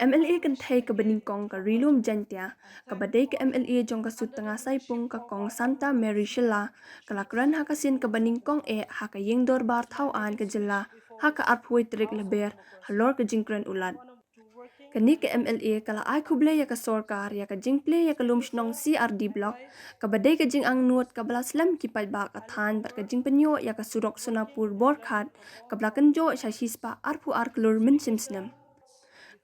MLA kan thai ka baning kong ka rilum jantia ka badai ka MLA jong ka sut tanga saipung ka kong Santa Mary Shylla kalakran ha kasin ka baning kong ha ka yeng dorbar thau an ka jilla ha ka arphui trik leber halor ka jingkran ulat kani ka MLA kala ai khuble ya ka sarkar ya ka jingple ya ka lumshnong C&RD block ka badai ka jing ang nuot ka balaslam ki pai ba ka than bar ka jing penyo ya ka surok sonapur borkhat ka blakan jo shashispa arpu arklur min simsnam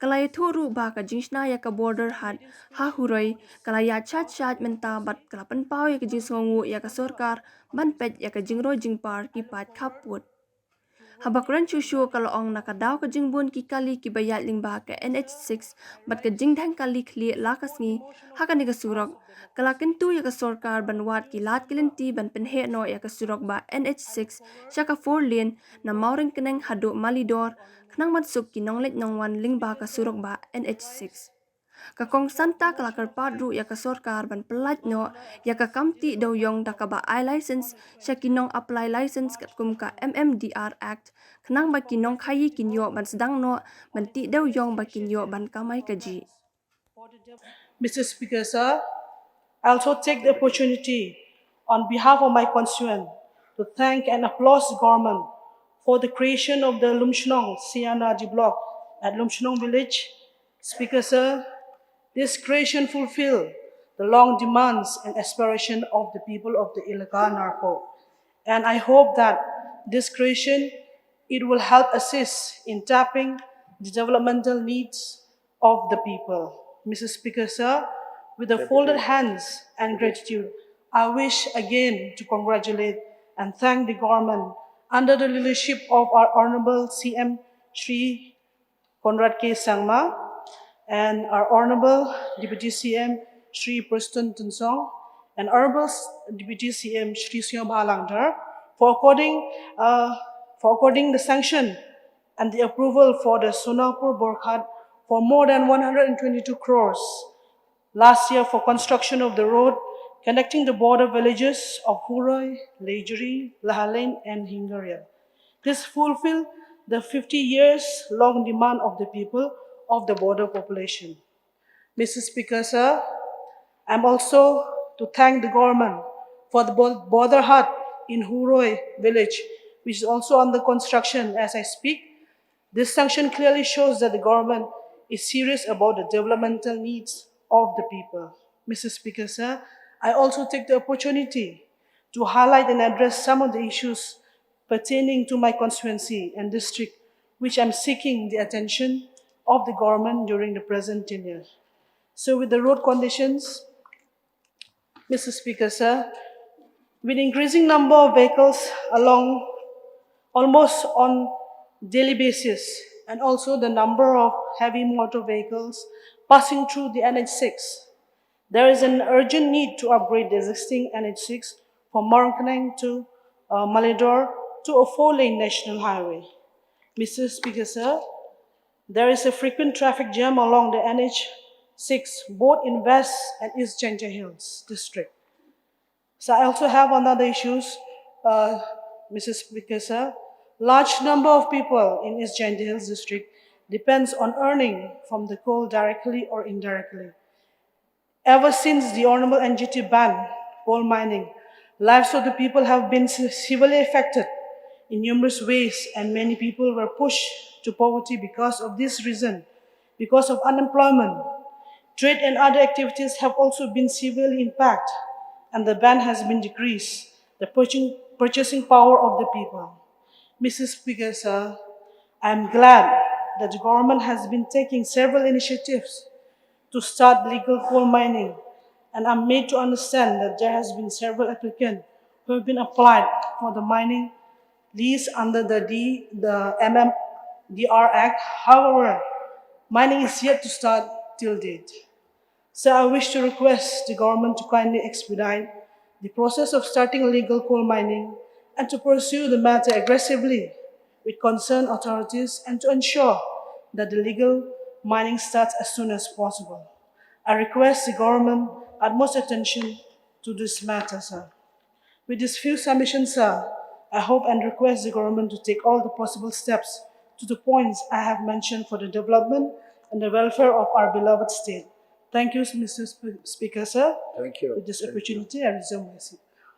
kalaya thoru ba ka jingsna ya ka border hat ha huroi kalaya chat menta bat kalapan pau ya ka jingsongu ya ka sarkar ban pet ya ka jingro jingpar ki pat khaput habakran chushu kalaong nakadaw ka jingbun ki kali ki bayat lingba ka NH6 bat ka jingdang kali khli lakasngi ha ka ni ka surok kalakin tu ya ka sarkar banwat ki lat kilinti ban penhe no ya ka surok ba NH6 sya ka 4 lane na mauring keneng hadu malidor khnang matsuk ki nonglet nongwan lingba ka surok ba NH6 ka kong santa kalakar padru ya ka sarkar ban pelat no ya ka kamti daw yong da ka ba I license sya kinong apply license kat kum ka MMDR Act khnang ba kinong khayi kinyo ban sedang no ban ti daw yong ba kinyo ban kamay kaji. Mr. Speaker, sir, I also take the opportunity on behalf of my constituent to thank and applaud the government for the creation of the Lumshnong C&RD block at Lumshnong village. Speaker, sir, this creation fulfilled the long demands and aspirations of the people of the Ilocos Narco. And I hope that this creation, it will help assist in tapping the developmental needs of the people. Mr. Speaker, sir, with the folded hands and gratitude, I wish again to congratulate and thank the government under the leadership of our Honorable CM Sri Conrad K. Sangma and our Honorable Deputy CM Sri Preston Tunsong and Honorable Deputy CM Sri Syom Halangdar for according the sanction and the approval for the Sonapur Borkhat for more than 122 crores last year for construction of the road connecting the border villages of Huroi, Lejeri, Lahalen, and Hingaria. This fulfilled the 50 years long demand of the people of the border population. Mr. Speaker, sir, I'm also to thank the government for the border hut in Huroi village, which is also under construction as I speak. This sanction clearly shows that the government is serious about the developmental needs of the people. Mr. Speaker, sir, I also take the opportunity to highlight and address some of the issues pertaining to my constituency and district, which I'm seeking the attention of the government during the present tenure. So with the road conditions, Mr. Speaker, sir, with increasing number of vehicles along almost on daily basis, and also the number of heavy motor vehicles passing through the NH6, there is an urgent need to upgrade the existing NH6 from Marangkanang to Malidor to a 4-lane national highway. Mr. Speaker, sir, there is a frequent traffic jam along the NH6, both in West and East Jaintia Hills district. So I also have another issues, Mr. Speaker, sir. Large number of people in East Jaintia Hills district depends on earning from the coal directly or indirectly. Ever since the Honorable NGT banned coal mining, lives of the people have been severely affected in numerous ways, and many people were pushed to poverty because of this reason, because of unemployment. Trade and other activities have also been severely impacted, and the ban has been decreased, the purchasing power of the people. Mr. Speaker, sir, I am glad that the government has been taking several initiatives to start legal coal mining, and I'm made to understand that there has been several applicants who have been applied for the mining lease under the MMDR Act. However, mining is yet to start till date. So I wish to request the government to kindly expedite the process of starting legal coal mining and to pursue the matter aggressively with concerned authorities and to ensure that the legal mining starts as soon as possible. I request the government utmost attention to this matter, sir. With these few submissions, sir, I hope and request the government to take all the possible steps to the points I have mentioned for the development and the welfare of our beloved state. Thank you, Mr. Speaker, sir. Thank you. With this Thank you. opportunity, I resume my seat.